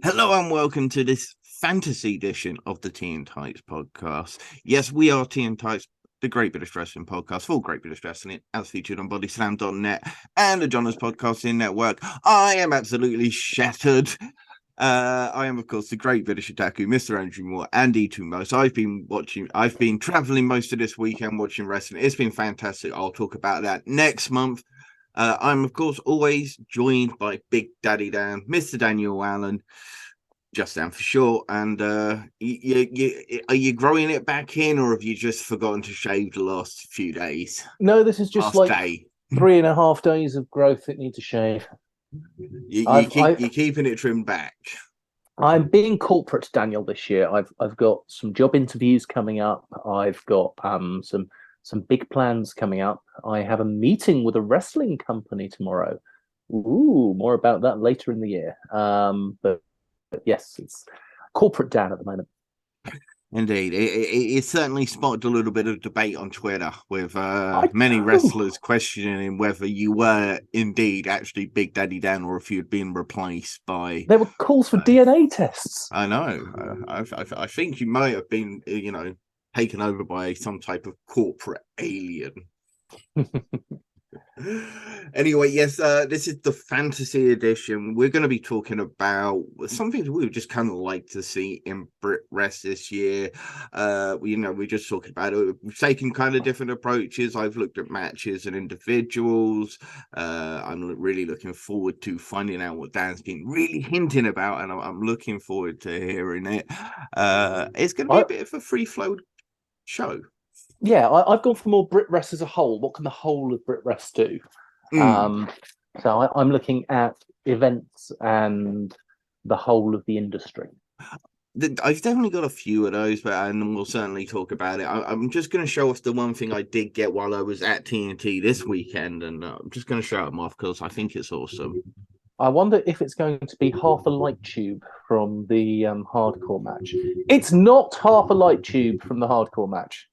Hello and welcome to this fantasy edition of the Tea and Tights podcast. Yes, we are Tea and Tights, the Great British Wrestling podcast for Great British Wrestling, as featured on bodyslam.net and the John's Podcasting Network. I am absolutely shattered. I am, of course, the Great British Otaku, Mr. Andrew Moore, and E2Mo. I've been traveling most of this weekend watching wrestling. It's been fantastic. I'll talk about that next month. I'm, of course, always joined by Big Daddy Dan, Mr. Daniel Allen, just Dan for short. And are you growing it back in, or have you just forgotten to shave the last few days? No, this is just Last like day. 3.5 days of growth that need to shave. You're keeping it trimmed back. I'm being corporate, Daniel, this year. I've got some job interviews coming up. I've got some big plans coming up. I have a meeting with a wrestling company tomorrow. Ooh, more about that later in the year. But yes, it's corporate Dan at the moment. Indeed, it certainly sparked a little bit of debate on Twitter with I many know. wrestlers questioning whether you were indeed actually Big Daddy Dan or if you'd been replaced by. There were calls for DNA tests. I know. I think you might have been, taken over by some type of corporate alien. Anyway, yes, this is the fantasy edition. We're going to be talking about something we would just kind of like to see in Brit Wres this year. We're just talking about it. We've taken kind of different approaches. I've looked at matches and individuals. I'm really looking forward to finding out what Dan's been really hinting about, and I'm looking forward to hearing it. It's going to be I, a bit of a free flow show. I've gone for more Brit Wres as a whole. What can the whole of Brit Wres do? Mm. Um, I'm looking at events and the whole of the industry. I've definitely got a few of those, and we'll certainly talk about it. I'm just going to show off the one thing I did get while I was at TNT this weekend, and I'm just going to show them off because I think it's awesome. I wonder if it's going to be half a light tube from the hardcore match. It's not half a light tube from the hardcore match.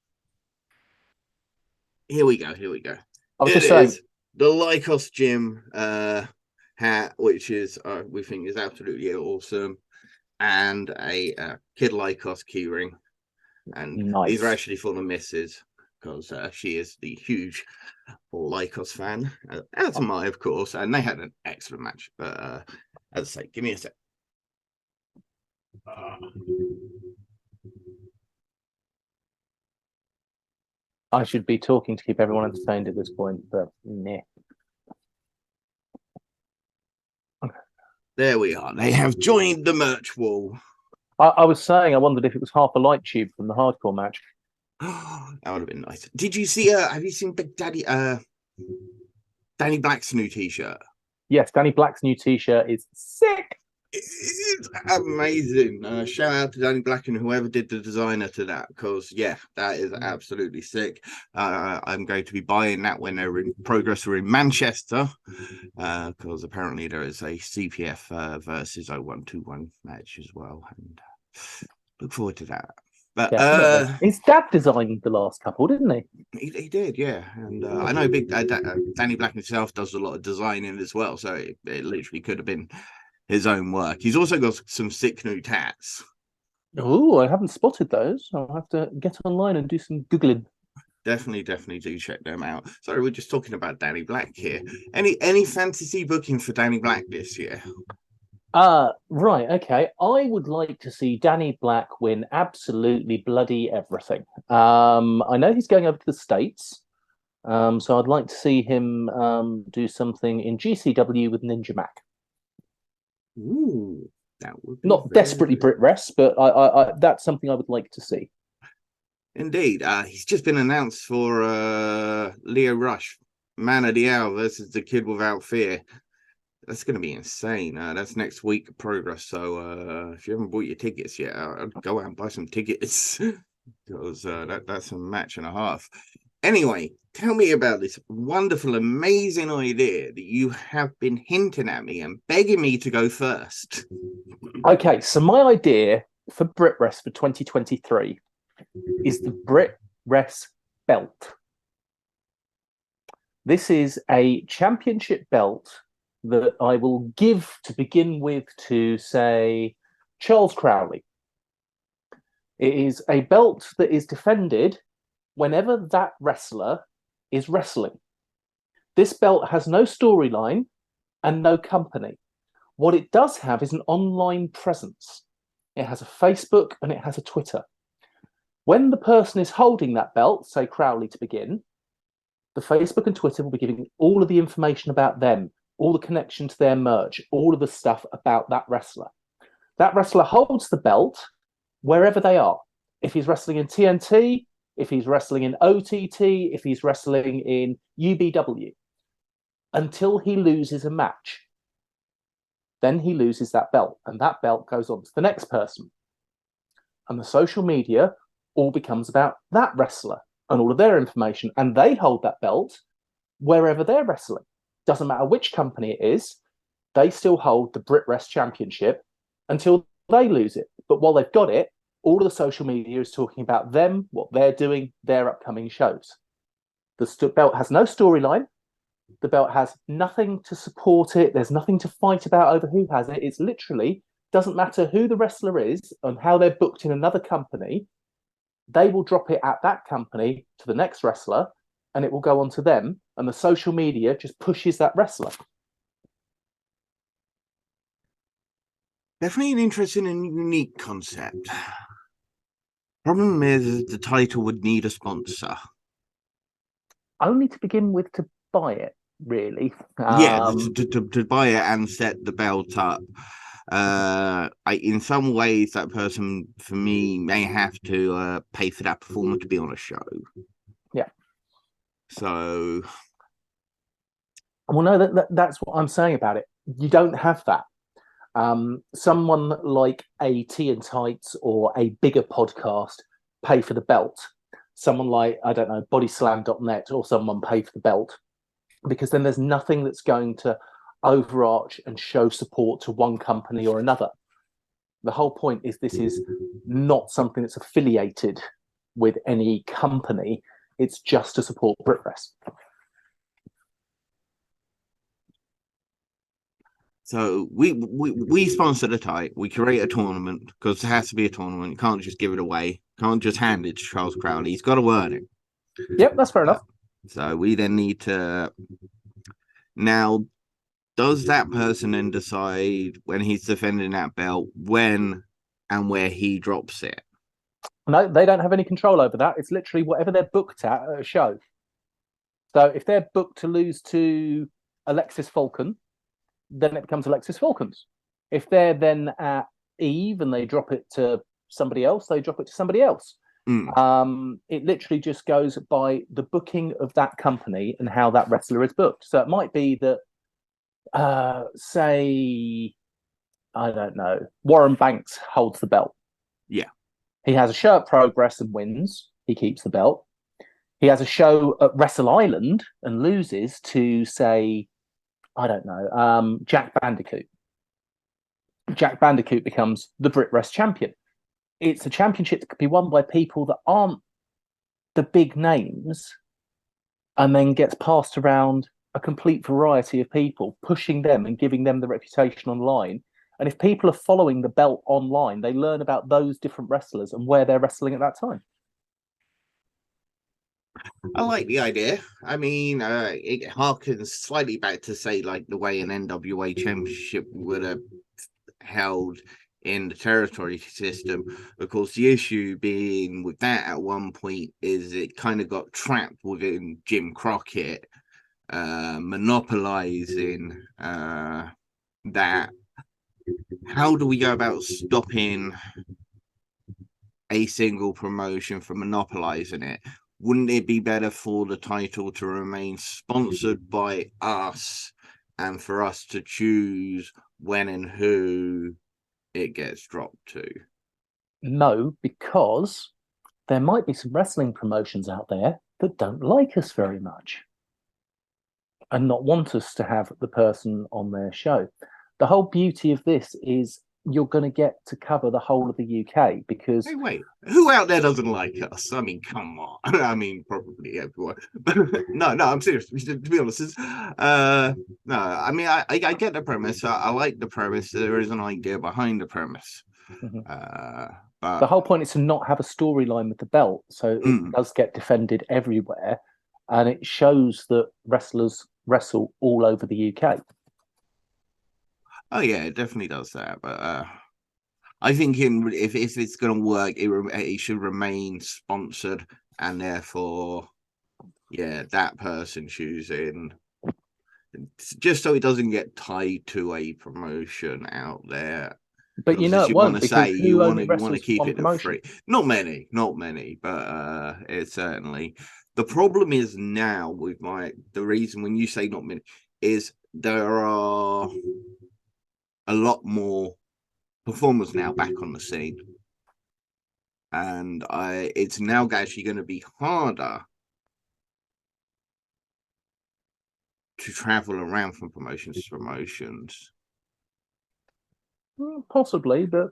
Here we go. Here we go. I was It just saying, is the Lycos Gym hat, which is we think is absolutely awesome, and a Kid Lycos keyring. And these are nice. actually for the missus because she is the huge Lycos fan, as am I, of course. And they had an excellent match. But as I say, give me a sec. I should be talking to keep everyone entertained at this point, but nah. There we are. They have joined the merch wall. I was saying I wondered if it was half a light tube from the hardcore match. That would have been nice. Did you see? Have you seen Big Daddy? Danny Black's new T-shirt. Yes, Danny Black's new T-shirt is sick. It's amazing. Shout out to Danny Black and whoever did the designer to that, because yeah, that is absolutely sick. I'm going to be buying that when they're in progress or in Manchester, because apparently there is a CPF versus 0121 match as well, and look forward to that. But Definitely. His dad designed the last couple, didn't he? he did, yeah. And I know Danny Black himself does a lot of designing as well, so it literally could have been his own work. He's also got some sick new tats. Oh, I haven't spotted those. I'll have to get online and do some Googling. Definitely do check them out. Sorry, we're just talking about Danny Black here. Any fantasy booking for Danny Black this year? Right, okay. I would like to see Danny Black win absolutely bloody everything. I know he's going over to the States, so I'd like to see him do something in GCW with Ninja Mac. Ooh, that would be Not desperately Brit Wres, but that's something I would like to see. Indeed. He's just been announced for Leo Rush, Man of the Hour versus the Kid Without Fear. That's going to be insane. That's next week progress. So if you haven't bought your tickets yet, I'd go out and buy some tickets because that's a match and a half. Anyway, tell me about this wonderful, amazing idea that you have been hinting at me and begging me to go first. Okay, so my idea for Brit Wres for 2023 is the Brit Wres belt. This is a championship belt that I will give to begin with to, say, Charles Crowley. It is a belt that is defended whenever that wrestler is wrestling. This belt has no storyline and no company. What it does have is an online presence. It has a Facebook and it has a Twitter. When the person is holding that belt, say Crowley to begin, the Facebook and Twitter will be giving all of the information about them, all the connection to their merch, all of the stuff about that wrestler. That wrestler holds the belt wherever they are. If he's wrestling in TNT, if he's wrestling in OTT, if he's wrestling in UBW, until he loses a match. Then he loses that belt, and that belt goes on to the next person. And the social media all becomes about that wrestler and all of their information, and they hold that belt wherever they're wrestling. Doesn't matter which company it is, they still hold the Brit Wres Championship until they lose it. But while they've got it, all of the social media is talking about them, what they're doing, their upcoming shows. The belt has no storyline. The belt has nothing to support it. There's nothing to fight about over who has it. It's literally, doesn't matter who the wrestler is and how they're booked in another company, they will drop it at that company to the next wrestler, and it will go on to them, and the social media just pushes that wrestler. Definitely an interesting and unique concept. Problem is, the title would need a sponsor. Only to begin with to buy it, really. To buy it and set the belt up. In some ways, that person, for me, may have to pay for that performer to be on a show. Yeah. So, well, no, that's what I'm saying about it. You don't have that. Someone like a Tea and Tights or a bigger podcast pay for the belt. Someone like, I don't know, bodyslam.net or someone pay for the belt, because then there's nothing that's going to overarch and show support to one company or another. The whole point is this is not something that's affiliated with any company. It's just to support Brit Wres. So we sponsor the title. We create a tournament because there has to be a tournament. You can't just give it away. Can't just hand it to Charles Crowley. He's got to earn it. Yep, that's fair enough. So we then need to now. Does that person then decide when he's defending that belt when and where he drops it? No, they don't have any control over that. It's literally whatever they're booked at a show. So if they're booked to lose to Alexis Falcon, then it becomes Alexis Falcons. If they're then at Eve and they drop it to somebody else, they drop it to somebody else. It literally just goes by the booking of that company and how that wrestler is booked. So it might be that, say, I don't know, Warren Banks holds the belt. Yeah. He has a show at Progress and wins. He keeps the belt. He has a show at Wrestle Island and loses to, say, I don't know, Jack Bandicoot. Jack Bandicoot becomes the Brit Wres champion. It's a championship that could be won by people that aren't the big names, and then gets passed around a complete variety of people, pushing them and giving them the reputation online. And if people are following the belt online, they learn about those different wrestlers and where they're wrestling at that time. I like the idea. I mean, it harkens slightly back to, say, like the way an NWA championship would have held in the territory system. Of course, the issue being with that at one point is it kind of got trapped within Jim Crockett monopolizing that. How do we go about stopping a single promotion from monopolizing it? Wouldn't it be better for the title to remain sponsored by us and for us to choose when and who it gets dropped to? No, because there might be some wrestling promotions out there that don't like us very much and not want us to have the person on their show. The whole beauty of this is you're going to get to cover the whole of the UK because Hey, wait, who out there doesn't like us? I mean, come on. I mean, probably everyone. No, I'm serious. To be honest, no. I mean, I get the premise. I like the premise. There is an idea behind the premise. Mhm. But the whole point is to not have a storyline with the belt, so it mm, does get defended everywhere, and it shows that wrestlers wrestle all over the UK. oh yeah, it definitely does that. But I think if it's going to work, it should remain sponsored, and therefore, yeah, that person choosing, just so it doesn't get tied to a promotion out there. But you Because know as it you want won't to because say, who only you want to wrestles for keep one it a promotion? free. Not many, but it's certainly the problem is now with the reason when you say not many is there are a lot more performers now back on the scene, and it's now actually going to be harder to travel around from promotions to promotions. Possibly, but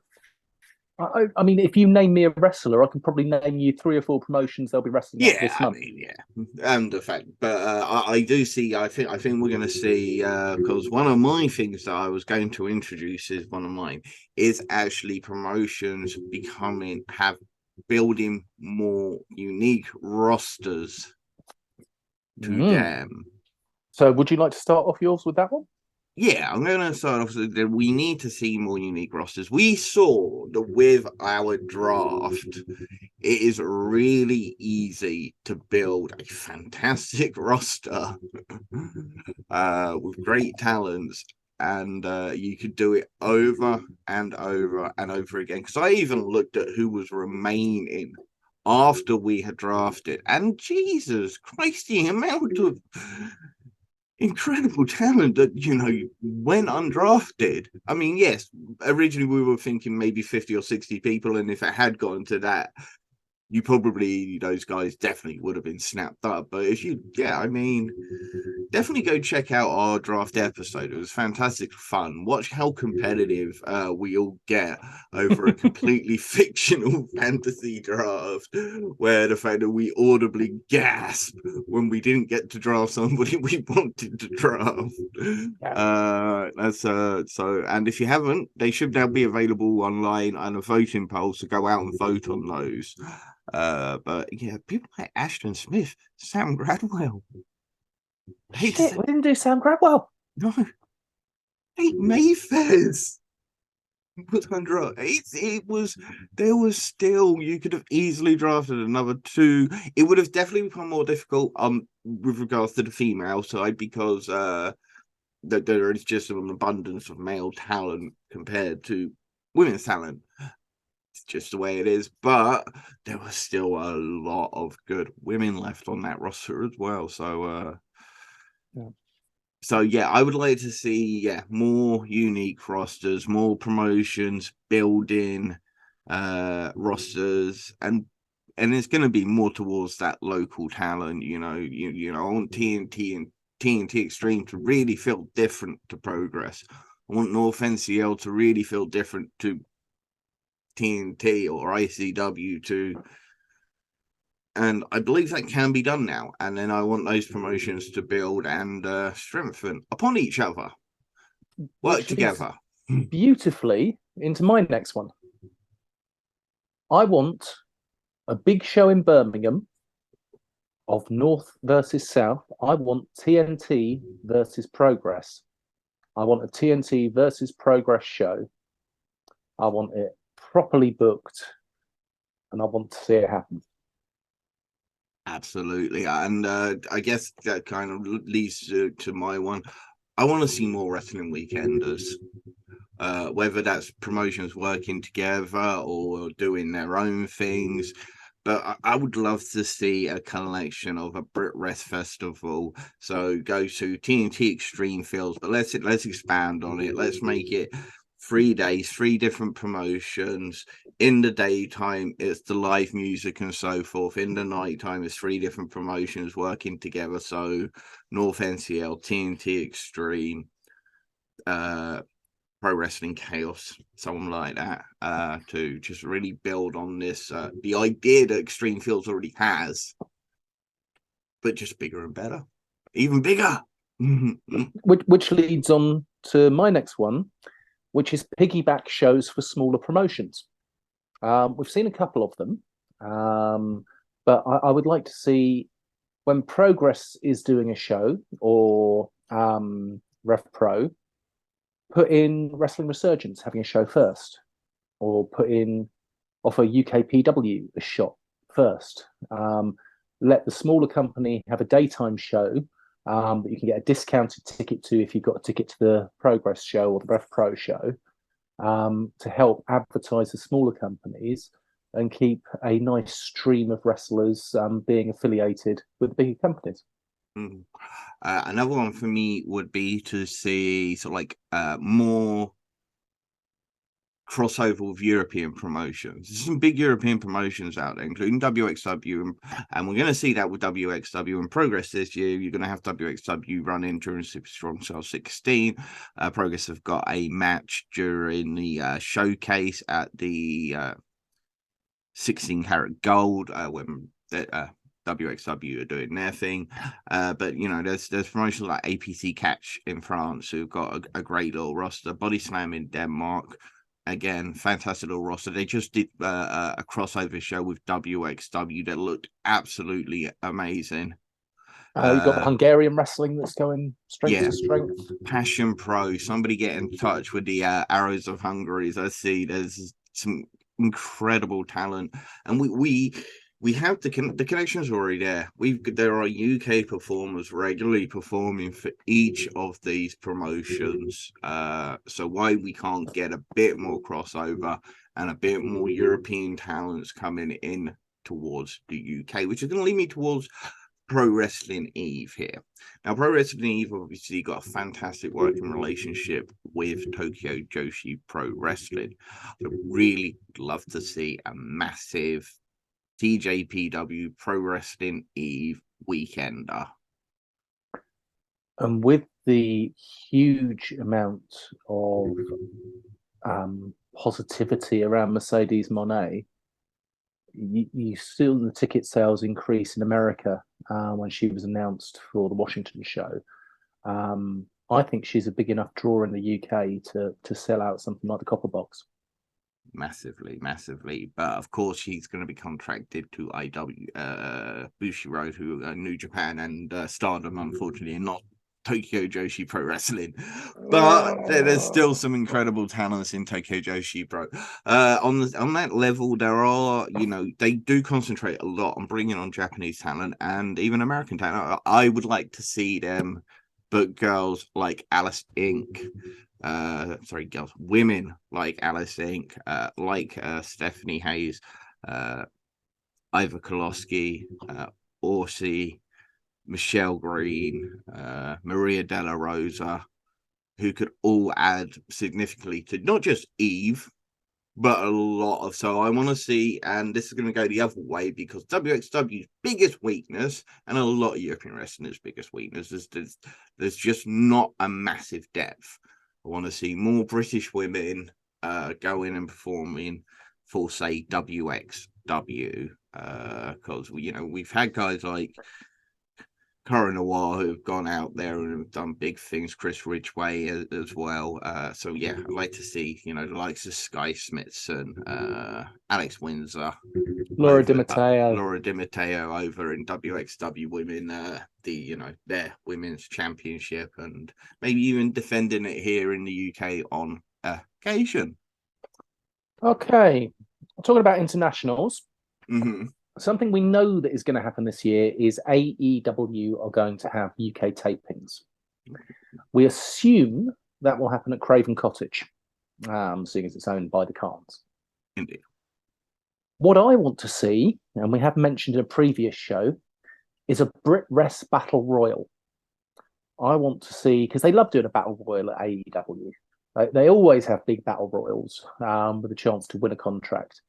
I mean, if you name me a wrestler, I can probably name you 3 or 4 promotions they'll be wrestling at Yeah, this I month. mean, yeah, and the fact, but I do see. I think we're going to see because one of my things that I was going to introduce is one of mine is actually promotions building more unique rosters to Mm. them. So, would you like to start off yours with that one? Yeah, I'm going to start off with that. We need to see more unique rosters. We saw that with our draft, it is really easy to build a fantastic roster with great talents, and you could do it over and over and over again. Because I even looked at who was remaining after we had drafted, and Jesus Christ, the amount of incredible talent that went undrafted. I mean, yes, originally we were thinking maybe 50 or 60 people, and if it had gotten to that, you probably those guys definitely would have been snapped up. But I mean, definitely go check out our draft episode. It was fantastic fun. Watch how competitive we all get over a completely fictional fantasy draft, where the fact that we audibly gasp when we didn't get to draft somebody we wanted to draft. That's so. And if you haven't, they should now be available online and a voting poll. So go out and vote on those. But yeah, people like Ashton Smith, Sam Gradwell. Shit, we didn't do Sam Gradwell. No, Nate Mayfairs was under it was there was still you could have easily drafted another 2. It would have definitely become more difficult with regards to the female side because that there is just an abundance of male talent compared to women's talent. It's just the way it is, but there was still a lot of good women left on that roster as well. So Yeah. So yeah, I would like to see more unique rosters, more promotions, building rosters, and it's going to be more towards that local talent. I want TNT and TNT Extreme to really feel different to Progress. I want North NCL to really feel different to TNT or ICW to. And I believe that can be done now. And then I want those promotions to build and strengthen upon each other, work Which leads together. beautifully into my next one. I want a big show in Birmingham of North versus South. I want TNT versus Progress. I want a TNT versus Progress show. I want it properly booked, and I want to see it happen. Absolutely. And I guess that kind of leads to my one. I want to see more wrestling weekenders. Whether that's promotions working together or doing their own things. But I would love to see a collection of a Brit Wres festival. So go to TNT Extreme Fields, but let's expand on it. Let's make it 3 days, 3 different promotions. In the daytime, it's the live music and so forth. In the nighttime, it's 3 different promotions working together. So North NCL, TNT Extreme, Pro Wrestling Chaos, someone like that, to just really build on this, the idea that Extreme Fields already has, but just bigger and better, even bigger. Which leads on to my next one, which is piggyback shows for smaller promotions. We've seen a couple of them, but I would like to see when Progress is doing a show or Rev Pro, put in Wrestling Resurgence having a show first, or offer UKPW a shot first. Let the smaller company have a daytime show that you can get a discounted ticket to if you've got a ticket to the Progress show or the Rev Pro show, to help advertise the smaller companies and keep a nice stream of wrestlers being affiliated with the bigger companies. Another one for me would be to see sort of like more crossover with European promotions. There's some big European promotions out there, including WXW, and we're going to see that with WXW and Progress this year. You're going to have WXW run in during Super Strong Style 16. Progress have got a match during the showcase at the 16 Karat Gold when WXW are doing their thing, but you know, there's promotions like APC Catch in France who've got a great little roster. Body Slam in Denmark, again, fantastic little roster. They just did a crossover show with WXW that looked absolutely amazing. You've got Hungarian wrestling that's going strength to strength. Passion Pro, somebody get in touch with the Arrows of Hungary. As I see, there's some incredible talent, and we have the connections already there. There are UK performers regularly performing for each of these promotions. So why we can't get a bit more crossover and a bit more European talents coming in towards the UK, which is going to lead me towards Pro Wrestling Eve here. Now, Pro Wrestling Eve obviously got a fantastic working relationship with Tokyo Joshi Pro Wrestling. I really love to see a massive TJPW Pro Wrestling Eve weekender. And with the huge amount of positivity around Mercedes Moné, you still the ticket sales increase in America when she was announced for the Washington show. I think she's a big enough draw in the UK to sell out something like the Copper Box. Massively, but of course she's going to be contracted to Bushiroad, who New Japan and Stardom, unfortunately, and not Tokyo Joshi Pro Wrestling. But there's still some incredible talents in Tokyo Joshi Pro. On that level, there are, you know, they do concentrate a lot on bringing on Japanese talent and even American talent. I would like to see them book girls like Alice Inc. Girls, women like Alice Inc., like Stephanie Hayes, Iva Koloski, Orsi, Michelle Green, Maria Della Rosa, who could all add significantly to not just Eve, but a lot of. So I want to see, and this is going to go the other way because WXW's biggest weakness, and a lot of European wrestling's biggest weakness, is there's just not a massive depth. I want to see more British women going and performing for, say, WXW, because you know we've had guys like Cara Noir who have gone out there and have done big things. Chris Ridgway as well. So yeah, I'd like to see, you know, the likes of Sky Smithson, Alex Windsor, Laura Di Matteo over in WXW Women, their women's championship, and maybe even defending it here in the UK on occasion. Okay, talking about internationals. Mm-hmm. Something we know that is going to happen this year is AEW are going to have UK tapings. We assume that will happen at Craven Cottage, seeing as it's owned by the Khans. Indeed. What I want to see, and we have mentioned in a previous show, is a Brit Wres Battle Royal. I want to see, because they love doing a Battle Royal at AEW. They always have big Battle Royals with a chance to win a contract.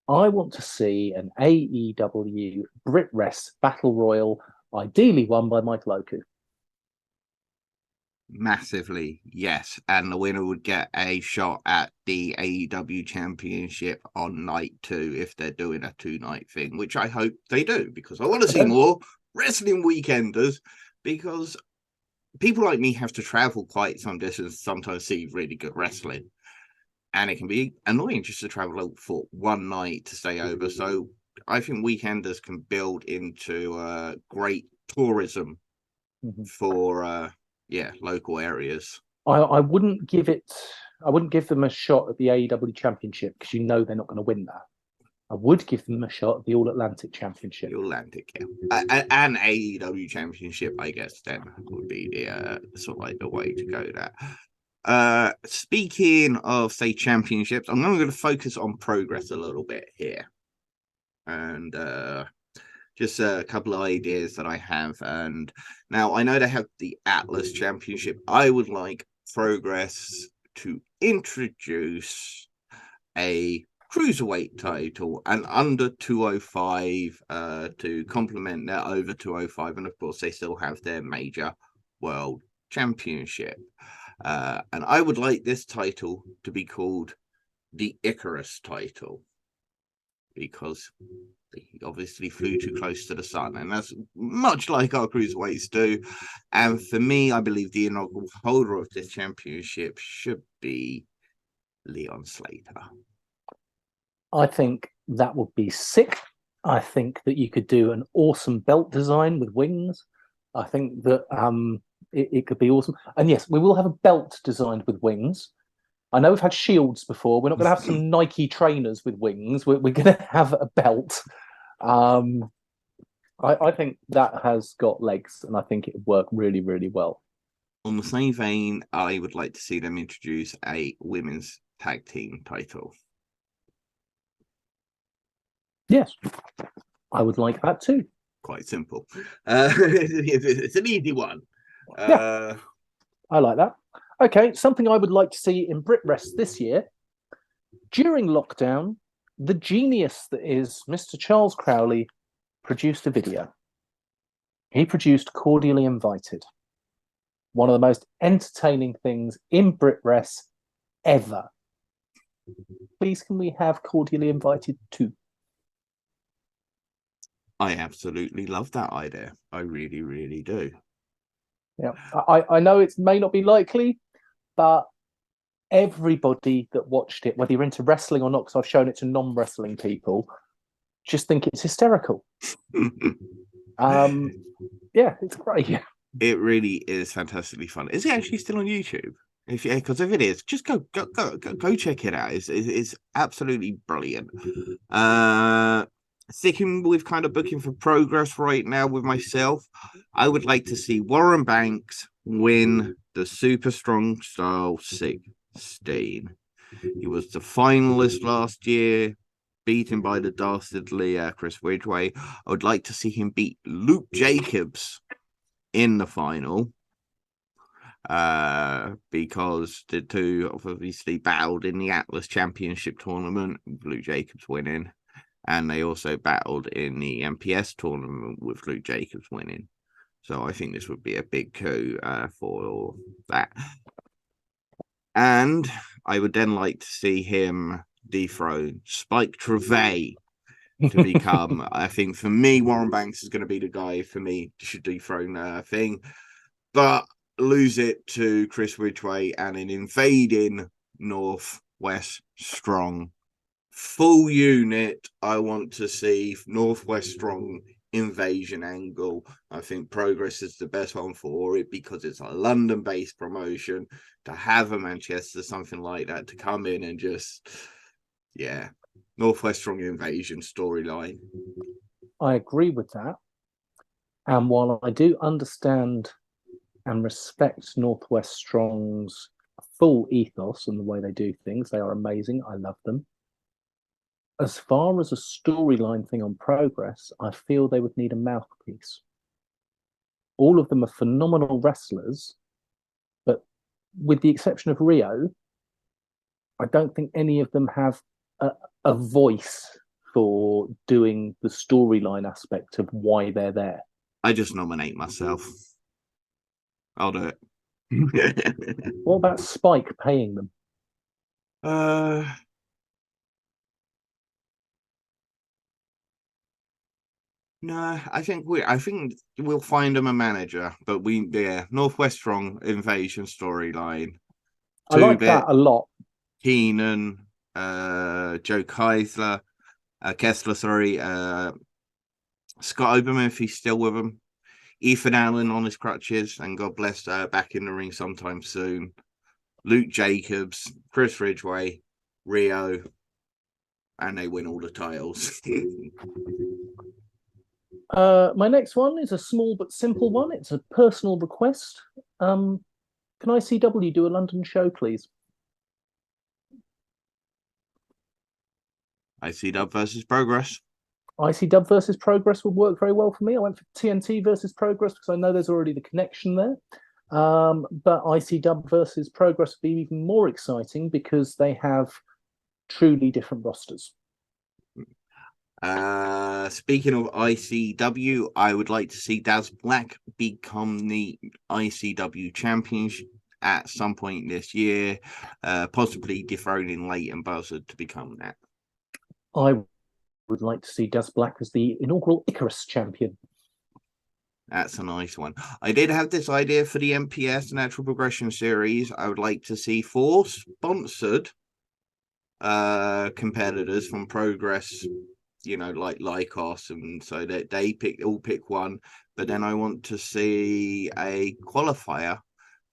I want to see an AEW Brit Wres Battle Royal, ideally won by Michael Oku. Massively, yes. And the winner would get a shot at the AEW Championship on night 2 if they're doing a 2-night thing, which I hope they do, because I want to see more wrestling weekenders, because people like me have to travel quite some distance to sometimes see really good wrestling. And it can be annoying just to travel for one night to stay over. So I think weekenders can build into great tourism for local areas. I wouldn't give them a shot at the AEW Championship, because they're not going to win that. I would give them a shot at the All Atlantic Championship. The Atlantic, yeah. An AEW Championship, I guess, then would be the sort of like the way to go there. Speaking of, say, championships, I'm going to focus on Progress a little bit here. And just a couple of ideas that I have. And now I know they have the Atlas Championship. I would like Progress to introduce a cruiserweight title and under 205 to complement their over 205. And of course, they still have their major world championship. And I would like this title to be called the Icarus title, because he obviously flew too close to the sun, and that's much like our cruiserweights do. And for me, I believe the inaugural holder of this championship should be Leon Slater. I think that would be sick. I think that you could do an awesome belt design with wings. I think that it could be awesome. And yes, we will have a belt designed with wings. I know we've had shields before. We're not going to have some Nike trainers with wings. We're going to have a belt. I think that has got legs, and I think it would work really, really well. On the same vein, I would like to see them introduce a women's tag team title. Yes, I would like that too. Quite simple. It's an easy one. Yeah, I like that. Okay, something I would like to see in Brit Wres this year. During lockdown, the genius that is Mr. Charles Crowley produced a video. He produced Cordially Invited, one of the most entertaining things in Brit Wres ever. Please, can we have Cordially Invited 2? I absolutely love that idea. I really, really do. Yeah, I know it may not be likely, but everybody that watched it, whether you're into wrestling or not, because I've shown it to non-wrestling people, just think it's hysterical. Yeah, it's great. It really is fantastically fun. Is it actually still on YouTube? Because if it is, just go check it out. It's absolutely brilliant. Sticking with kind of booking for Progress right now with myself, I would like to see Warren Banks win the Super Strong Style 16. He was the finalist last year, beaten by the dastardly Chris Ridgway. I would like to see him beat Luke Jacobs in the final, because the two have obviously battled in the Atlas Championship tournament, Luke Jacobs winning, and they also battled in the MPS tournament with Luke Jacobs winning. So I think this would be a big coup for that. And I would then like to see him dethrone Spike Trevay to become, I think for me, Warren Banks is going to be the guy for me to dethrone thing, but lose it to Chris Ridgway and an invading Northwest Strong full unit. I want to see Northwest Strong invasion angle. I think Progress is the best one for it, because it's a London-based promotion. To have a Manchester, something like that, to come in and just, Northwest Strong invasion storyline. I agree with that. And while I do understand and respect Northwest Strong's full ethos and the way they do things, they are amazing. I love them. As far as a storyline thing on Progress, I feel they would need a mouthpiece. All of them are phenomenal wrestlers, but with the exception of Rio, I don't think any of them have a voice for doing the storyline aspect of why they're there. I just nominate myself. I'll do it. What about Spike paying them? uh, no, I think we'll find him a manager, but Northwest Strong invasion storyline. I like that a lot. Keenan, Joe Kessler, sorry, Scott Oberman if he's still with him, Ethan Allen on his crutches, and God bless back in the ring sometime soon. Luke Jacobs, Chris Ridgway, Rio, and they win all the titles. My next one is a small but simple one. It's a personal request. Can ICW do a London show, please? ICW versus Progress. ICW versus Progress would work very well for me. I went for TNT versus Progress because I know there's already the connection there. But ICW versus Progress would be even more exciting because they have truly different rosters. Speaking of ICW, I would like to see Daz Black become the ICW champion at some point this year, possibly dethroning Leighton Buzzard to become that. I would like to see Daz Black as the inaugural Icarus champion. That's a nice one. I did have this idea for the MPS Natural Progression Series. I would like to see 4 sponsored competitors from Progress, like Lycos, and so that they pick one. But then I want to see a qualifier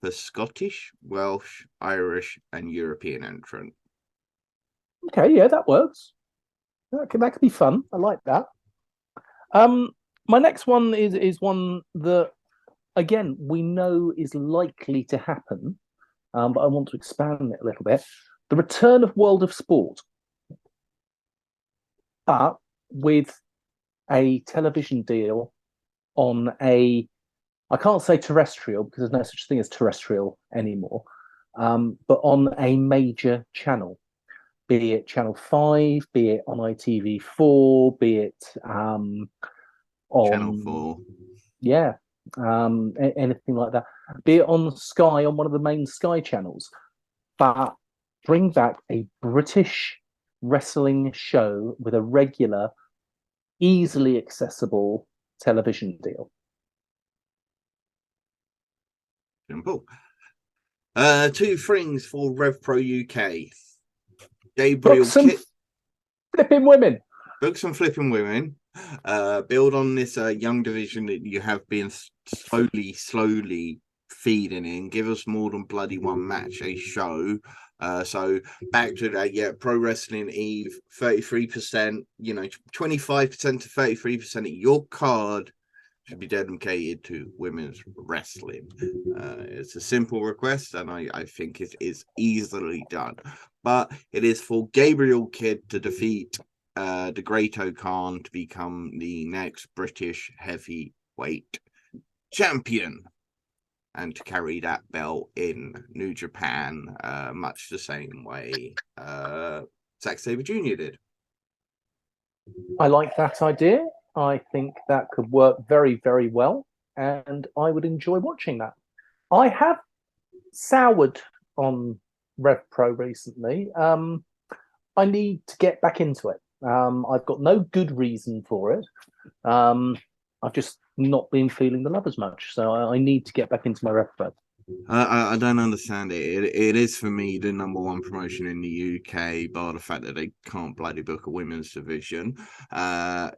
for Scottish, Welsh, Irish, and European entrant. Okay, yeah, that works. That could be fun. I like that. My next one is one that, again, we know is likely to happen, but I want to expand it a little bit. The return of World of Sport, but with a television deal on I can't say terrestrial because there's no such thing as terrestrial anymore, but on a major channel, be it Channel 5, be it on ITV4, be it on Channel 4. Yeah, anything like that. Be it on Sky, on one of the main Sky channels, but bring back a British wrestling show with a regular, easily accessible television deal. Simple. 2 things for Rev Pro UK. Book some flipping women. Book some flipping women. Build on this young division that you have been slowly feeding in. Give us more than bloody one match a show. So back to that, Pro Wrestling Eve, 33%, 25% to 33% of your card should be dedicated to women's wrestling. It's a simple request, and I think it is easily done. But it is for Gabriel Kidd to defeat the Great O'Khan to become the next British heavyweight champion, and to carry that belt in New Japan, much the same way Zack Sabre Jr. did. I like that idea. I think that could work very, very well, and I would enjoy watching that. I have soured on Rev Pro recently. I need to get back into it. I've got no good reason for it. I've just not been feeling the love as much, so I need to get back into my Rev Pro. I don't understand it. It is for me the number 1 promotion in the UK, bar the fact that they can't bloody book a women's division. I've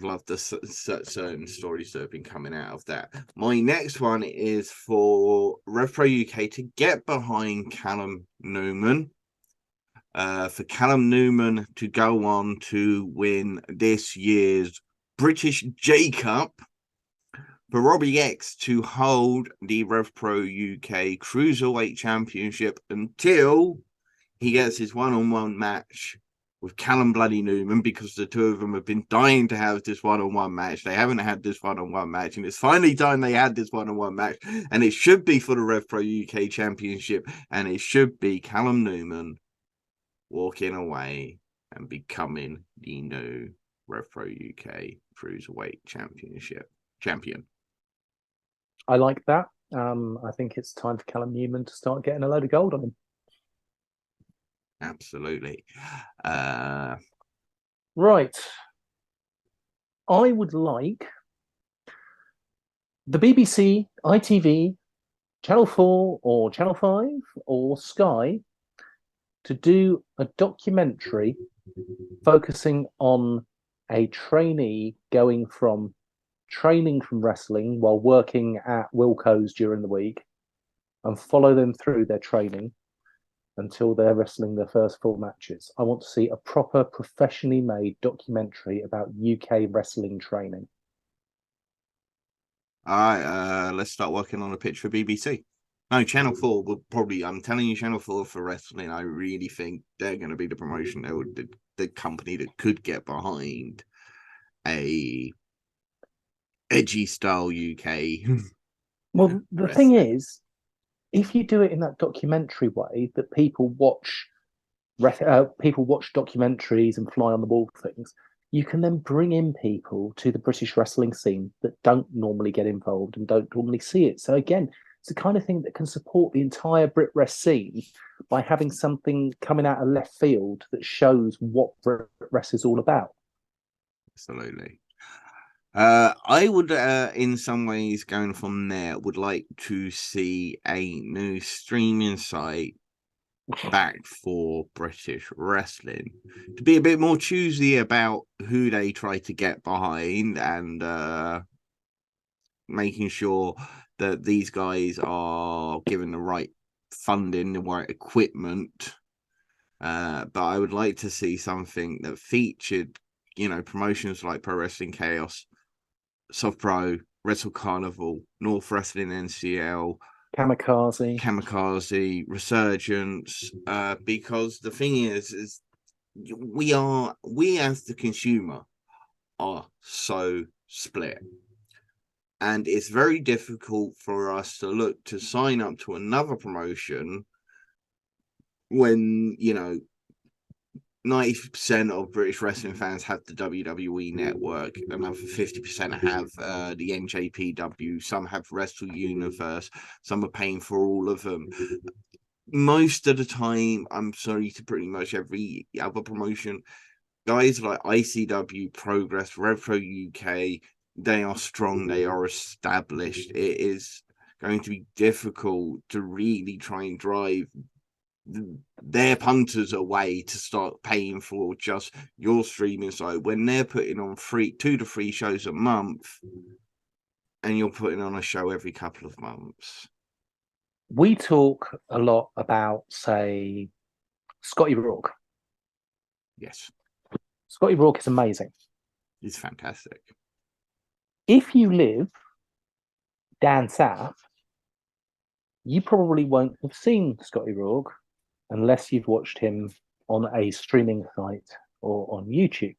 loved the certain stories that have been coming out of that. My next one is for RevPro UK to get behind Callum Newman. For Callum Newman to go on to win this year's British J Cup. For Robbie X to hold the RevPro UK Cruiserweight Championship until he gets his one-on-one match with Callum Bloody Newman, because the two of them have been dying to have this one-on-one match. They haven't had this one-on-one match, and it's finally time they had this one-on-one match, and it should be for the RevPro UK Championship, and it should be Callum Newman walking away and becoming the new RevPro UK Cruiserweight champion. I like that. I think it's time for Callum Newman to start getting a load of gold on him. Absolutely. Right. I would like the BBC, ITV, Channel 4 or Channel 5 or Sky to do a documentary focusing on a trainee going from training from wrestling while working at Wilco's during the week and follow them through their training until they're wrestling their first full matches. I want to see a proper professionally made documentary about UK wrestling training. All right, let's start working on a pitch for BBC. No, Channel 4 will probably, I'm telling you, Channel 4 for wrestling, I really think they're going to be the promotion, the company that could get behind a edgy style UK. Well, the thing is, if you do it in that documentary way that people watch documentaries and fly on the wall things, you can then bring in people to the British wrestling scene that don't normally get involved and don't normally see it. So again, it's the kind of thing that can support the entire Brit Wres scene by having something coming out of left field that shows what Brit Wres is all about. Absolutely. I would, in some ways, going from there, would like to see a new streaming site back for British wrestling to be a bit more choosy about who they try to get behind and making sure that these guys are given the right funding, the right equipment. But I would like to see something that featured, promotions like Pro Wrestling Chaos, Soft Pro, Wrestle Carnival, North Wrestling NCL, Kamikaze, Resurgence, because the thing is we as the consumer are so split, and it's very difficult for us to look to sign up to another promotion when 90% of British wrestling fans have the WWE network, another 50% have the NJPW, some have Wrestle Universe, some are paying for all of them. Most of the time, I'm sorry, to pretty much every other promotion, guys like ICW, Progress, Revpro UK, they are strong, they are established. It is going to be difficult to really try and drive their punters away to start paying for just your streaming site when they're putting on 2 to 3 shows a month and you're putting on a show every couple of months. We talk a lot about, say, Scotty Rourke. Yes, Scotty Rourke is amazing. He's fantastic. If you live down south, you probably won't have seen Scotty Rourke unless you've watched him on a streaming site or on YouTube.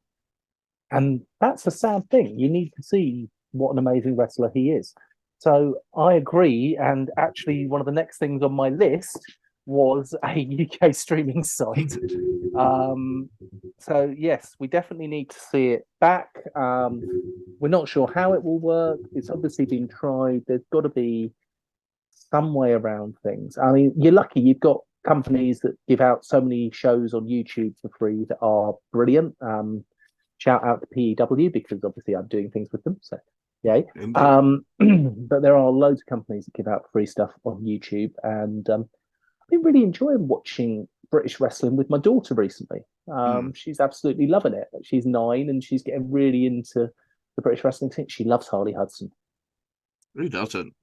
And that's a sad thing. You need to see what an amazing wrestler he is. So I agree. And actually, one of the next things on my list was a UK streaming site. So yes, we definitely need to see it back. We're not sure how it will work. It's obviously been tried. There's got to be some way around things. I mean, you're lucky you've got companies that give out so many shows on YouTube for free that are brilliant. Shout out to PEW because obviously I'm doing things with them. So yay. But there are loads of companies that give out free stuff on YouTube, and I've been really enjoying watching British wrestling with my daughter recently. She's absolutely loving it. She's 9 and she's getting really into the British wrestling scene. She loves Harley Hudson. Who doesn't?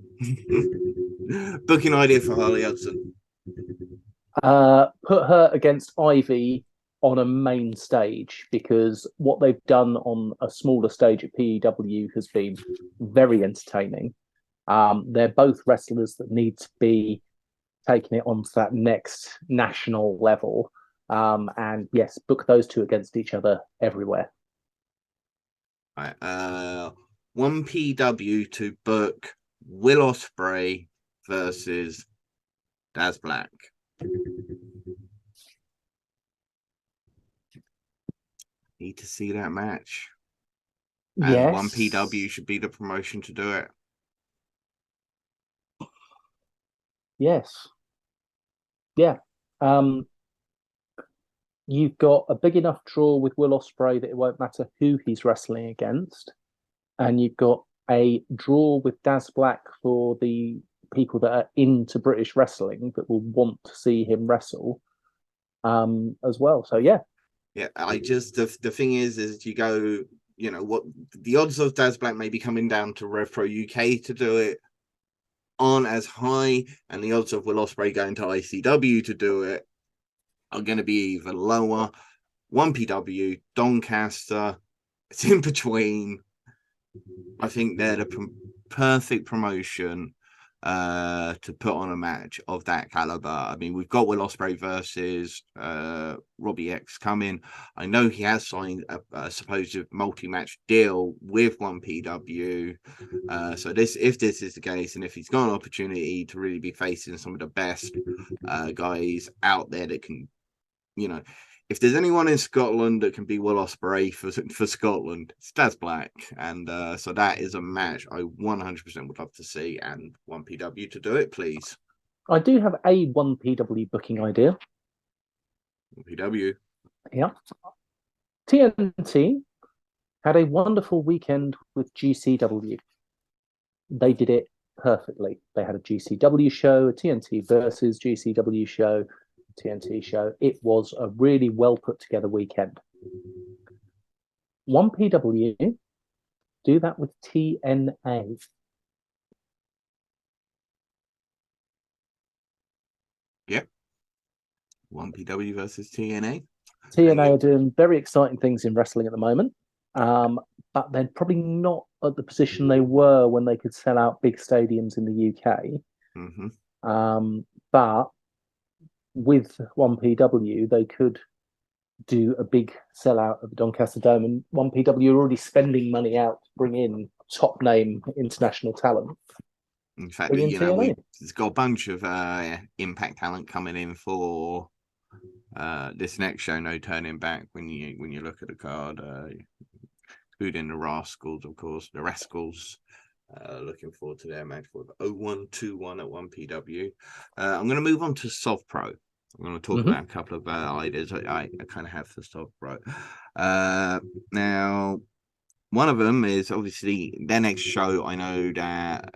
Booking idea for Harley Hudson. Put her against Ivy on a main stage, because what they've done on a smaller stage at PEW has been very entertaining. They're both wrestlers that need to be taking it onto that next national level. And yes, book those two against each other everywhere. Right, 1PW to book Will Ospreay versus Daz Black. Need to see that match. And Yes. 1PW should be the promotion to do it. Yes. Yeah. Um, you've got a big enough draw with Will Ospreay that it won't matter who he's wrestling against, and you've got a draw with Daz Black for the people that are into British wrestling that will want to see him wrestle as well. So yeah, Yeah, I just the thing is you go, you know, what the odds of Daz Black maybe coming down to RevPro UK to do it aren't as high, and the odds of Will Ospreay going to ICW to do it are going to be even lower. 1PW, Doncaster, it's in between. I think they're the perfect promotion to put on a match of that caliber. I mean, we've got Will Ospreay versus Robbie X coming. I know he has signed a supposed multi-match deal with 1PW. So if this is the case, and if he's got an opportunity to really be facing some of the best guys out there that can, you know, if there's anyone in Scotland that can be Will Ospreay for Scotland, it's Daz Black. And so that is a match I 100% would love to see, and 1PW to do it, please. I do have a 1PW booking idea. 1PW. Yeah. TNT had a wonderful weekend with GCW. They did it perfectly. They had a GCW show, a TNT versus GCW show, TNT show. It was a really well put together weekend. 1PW do that with TNA. Yep. 1PW versus TNA. TNA are doing very exciting things in wrestling at the moment, but they're probably not at the position they were when they could sell out big stadiums in the UK. But with 1PW, they could do a big sellout of the Doncaster Dome, and 1PW are already spending money out to bring in top name international talent. In fact, you know, it's got a bunch of Impact talent coming in for this next show, No Turning Back. When you look at the card, including the Rascals, of course, the Rascals. Looking forward to their match with 0121 at 1PW. I'm going to move on to Soft Pro. I'm going to talk about a couple of ideas I kind of have for Soft Pro. Now, one of them is obviously their next show. I know that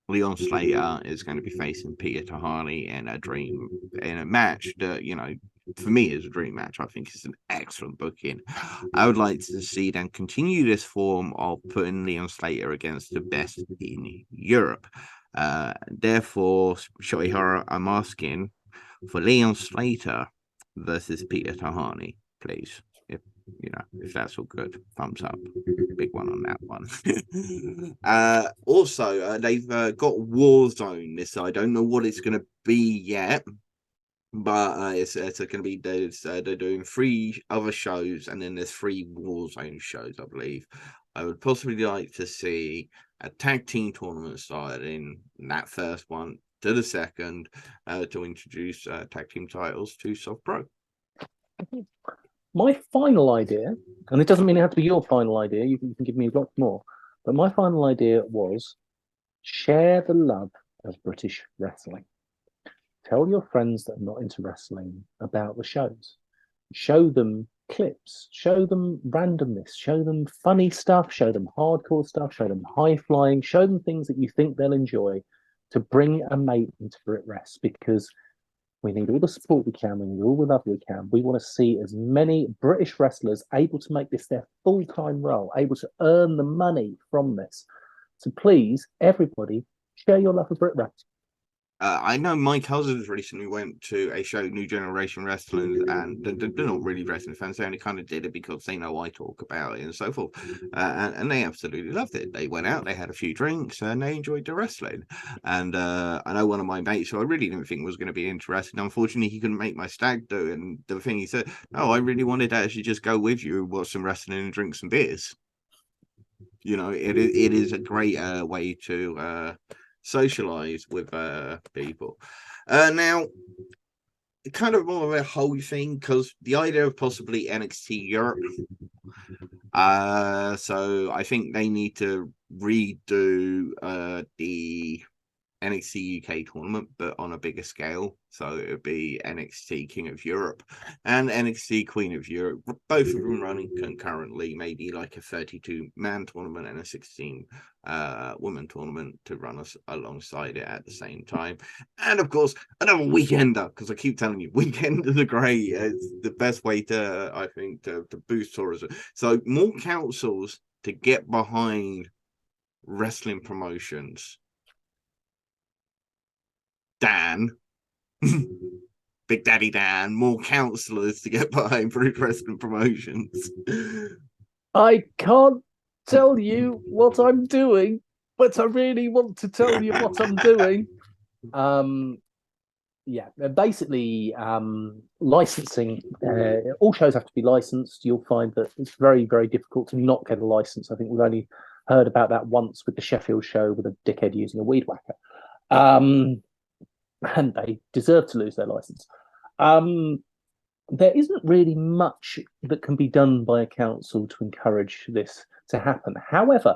Leon Slater is going to be facing Peter Tahani in a match that, you know, for me is a dream match. I think it's an excellent booking. I would like to see them continue this form of putting Leon Slater against the best in Europe. Therefore, Shotty Horror, I'm asking for Leon Slater versus Peter Tahani, please. If that's all good, thumbs up. Big one on that one. Also, they've got Warzone. This I don't know what it's going to be yet, but it's going to be they're doing 3 other shows, and then there's 3 Warzone shows, I believe. I would possibly like to see a tag team tournament starting that first one to the second to introduce tag team titles to Soft Pro. My final idea, and it doesn't mean it has to be your final idea, you can give me lots more, but my final idea was share the love of British wrestling. Tell your friends that are not into wrestling about the shows. Show them clips, show them randomness, show them funny stuff, show them hardcore stuff, show them high flying, show them things that you think they'll enjoy to bring a mate into Brit Wres, because we need all the support we can. We need all the love we can. We want to see as many British wrestlers able to make this their full-time role, able to earn the money from this. So please, everybody, share your love for Brit Wres. I know my cousins recently went to a show, New Generation Wrestling, and they're not really wrestling fans. They only kind of did it because they know I talk about it and so forth. And they absolutely loved it. They went out, they had a few drinks, and they enjoyed the wrestling. And I know one of my mates who I really didn't think was going to be interested. Unfortunately, he couldn't make my stag do. And the thing he said, "Oh, I really wanted to actually just go with you, watch some wrestling, and drink some beers." You know, it is a great way to socialize with people. Now, kind of more of a whole thing, because the idea of possibly NXT Europe. So I think they need to redo the NXT UK tournament, but on a bigger scale. So it would be NXT King of Europe and NXT Queen of Europe, both of them running concurrently, maybe like a 32-man tournament and a 16 woman tournament to run us alongside it at the same time. And of course, another weekender, because I keep telling you, weekenders are great. It's the best way to, I think, to boost tourism. So more councils to get behind wrestling promotions. Dan, Big Daddy Dan, more counselors to get behind Brit Wrestling promotions. I can't tell you what I'm doing, but I really want to tell you what I'm doing. Yeah, basically, licensing. All shows have to be licensed. You'll find that it's very, very difficult to not get a license. I think we've only heard about that once with the Sheffield show with a dickhead using a weed whacker. And they deserve to lose their license. There isn't really much that can be done by a council to encourage this to happen. However,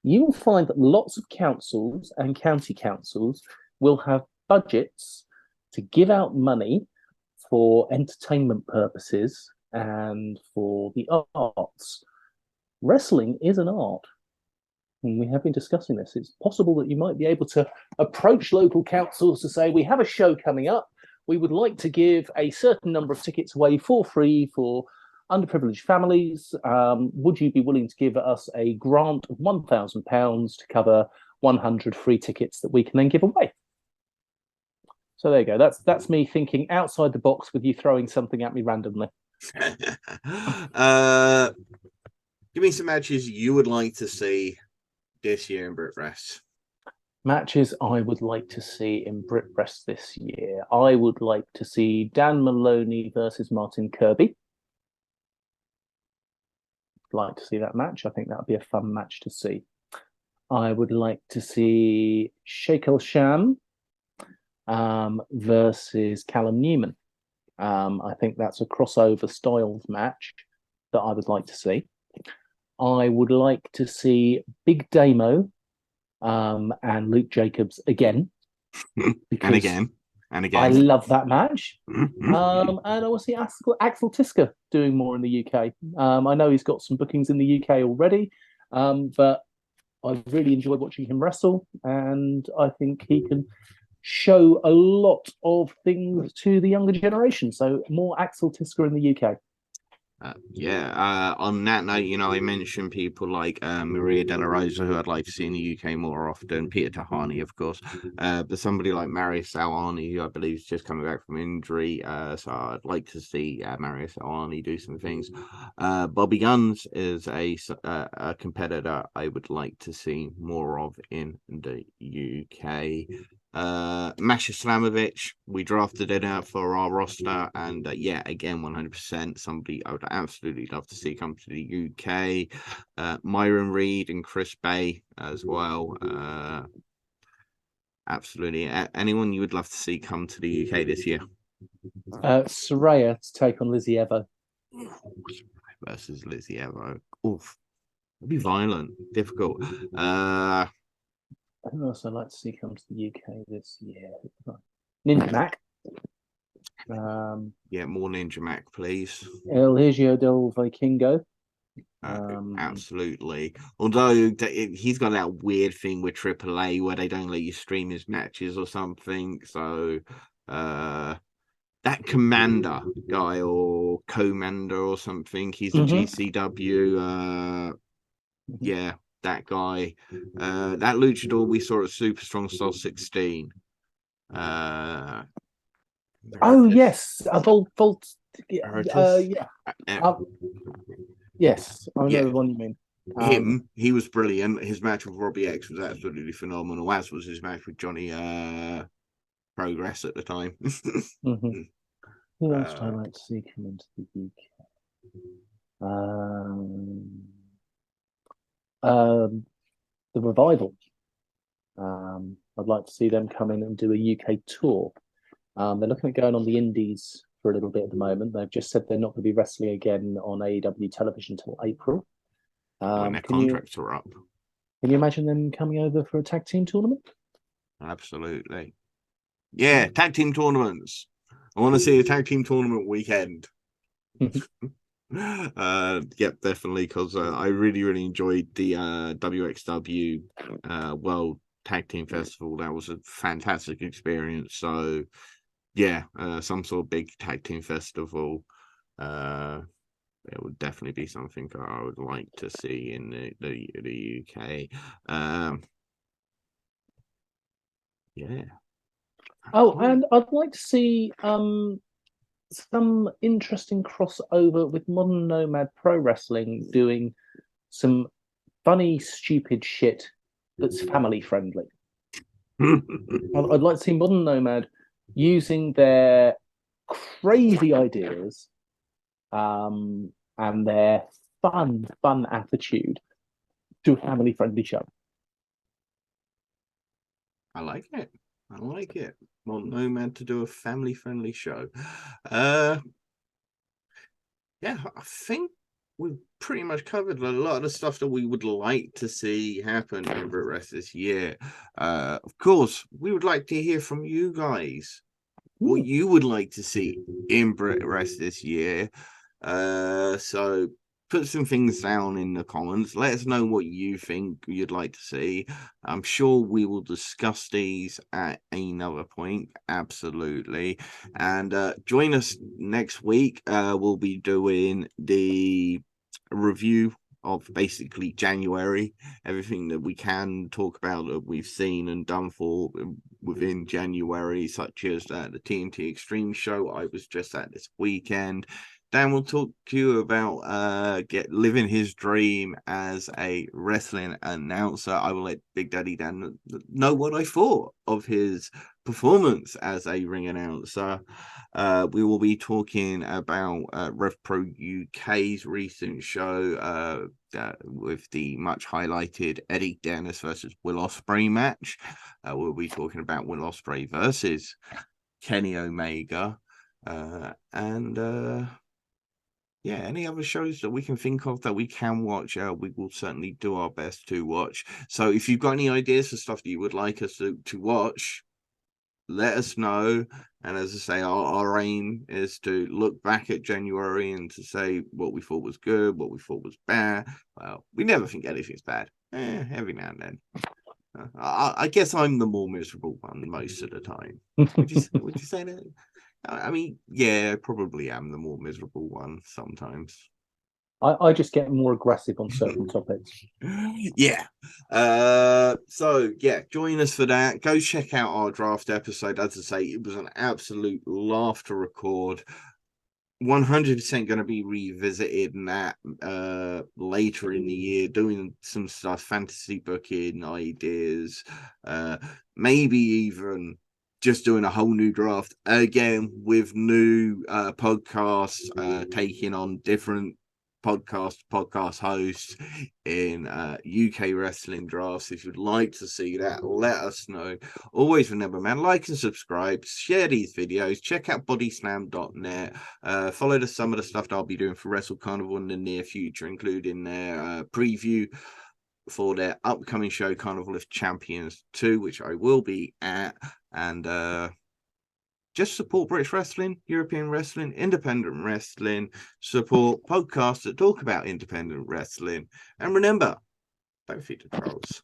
you will find that lots of councils and county councils will have budgets to give out money for entertainment purposes and for the arts. Wrestling is an art. And we have been discussing this. It's possible that you might be able to approach local councils to say, we have a show coming up. We would like to give a certain number of tickets away for free for underprivileged families. Would you be willing to give us a grant of £1,000 to cover 100 free tickets that we can then give away? So there you go. That's me thinking outside the box with you throwing something at me randomly. Give me some matches you would like to see this year in Brit Wres. Matches I would like to see in Brit Wres this year. I would like to see Dan Maloney versus Martin Kirby. Like to see that match. I think that would be a fun match to see. I would like to see Sheikh El Sham versus Callum Newman. I think that's a crossover styles match that I would like to see. I would like to see Big Damo and Luke Jacobs again. And again. I love that match. And I want to see Axel Tisker doing more in the UK. I know he's got some bookings in the UK already, but I've really enjoyed watching him wrestle, and I think he can show a lot of things to the younger generation. So more Axel Tisker in the UK. On that note, I mentioned people like Maria De La Rosa, who I'd like to see in the UK more often, Peter Tahani, of course, but somebody like Marius Sawani, who I believe is just coming back from injury, so I'd like to see Marius Sawani do some things. Bobby Guns is a competitor I would like to see more of in the UK. Masha Slamovich, we drafted it out for our roster, and again 100% somebody I would absolutely love to see come to the UK. Myron Reed and Chris Bay as well. Absolutely. Anyone you would love to see come to the UK this year? Saraya to take on Lizzie Evo. Versus Lizzie Evo. Oof. It'd be violent, difficult. Who else I'd like to see come to the UK this year? Ninja Mac. More Ninja Mac, please. El Hijo del Vikingo. Absolutely. Although he's got that weird thing with AAA where they don't let you stream his matches or something. So that Commander guy or Commander or something, he's a GCW. That guy, that luchador we saw at Super Strong Style 16. Yes, Volt. Yes, I know the one you mean. He was brilliant. His match with Robbie X was absolutely phenomenal, as was his match with Johnny Progress at the time. Who else would I like to see come into the UK? The Revival. I'd like to see them come in and do a UK tour. They're looking at going on the Indies for a little bit at the moment. They've just said they're not going to be wrestling again on AEW television until April. When their contracts are up. Can you imagine them coming over for a tag team tournament? Absolutely. Yeah, tag team tournaments. I want to see a tag team tournament weekend. Yep, definitely, because I really enjoyed the WXW World Tag Team Festival. That was a fantastic experience. So yeah, some sort of big tag team festival. It would definitely be something I would like to see in the UK. Yeah. Oh, and I'd like to see some interesting crossover with Modern Nomad Pro Wrestling doing some funny, stupid shit that's family friendly. I'd like to see Modern Nomad using their crazy ideas and their fun attitude to a family friendly show. I like it. I like it. Want Nomad to do a family friendly show. Yeah, I think we've pretty much covered a lot of the stuff that we would like to see happen in Brit Wres this year. Of course, we would like to hear from you guys what you would like to see in Brit Wres this year. So put some things down in the comments. Let us know what you think you'd like to see. I'm sure we will discuss these at another point. Absolutely. And join us next week. We'll be doing the review of basically January, everything that we can talk about that we've seen and done for within January, such as the TNT Extreme show I was just at this weekend. Dan will talk to you about living his dream as a wrestling announcer. I will let Big Daddy Dan know what I thought of his performance as a ring announcer. We will be talking about RevPro UK's recent show with the much highlighted Eddie Dennis versus Will Ospreay match. We'll be talking about Will Ospreay versus Kenny Omega. And yeah, any other shows that we can think of that we can watch, we will certainly do our best to watch. So if you've got any ideas for stuff that you would like us to watch, let us know. And as I say, our aim is to look back at January and to say what we thought was good, what we thought was bad. Well, we never think anything's bad. Every now and then. I guess I'm the more miserable one most of the time. Would you say that? I mean, yeah, I probably am the more miserable one sometimes. I just get more aggressive on certain topics. Yeah. So yeah, join us for that. Go check out our draft episode. As I say, it was an absolute laugh to record. 100% going to be revisited in that later in the year, doing some stuff, fantasy booking ideas, maybe even just doing a whole new draft again with new podcasts, taking on different podcast hosts in UK wrestling drafts. If you'd like to see that, let us know. Always remember, man, like and subscribe, share these videos, check out bodyslam.net, follow some of the stuff that I'll be doing for Wrestle Carnival in the near future, including their preview for their upcoming show, Carnival of Champions 2, which I will be at. And just support British wrestling, European wrestling, independent wrestling, support podcasts that talk about independent wrestling. And remember, don't feed the trolls.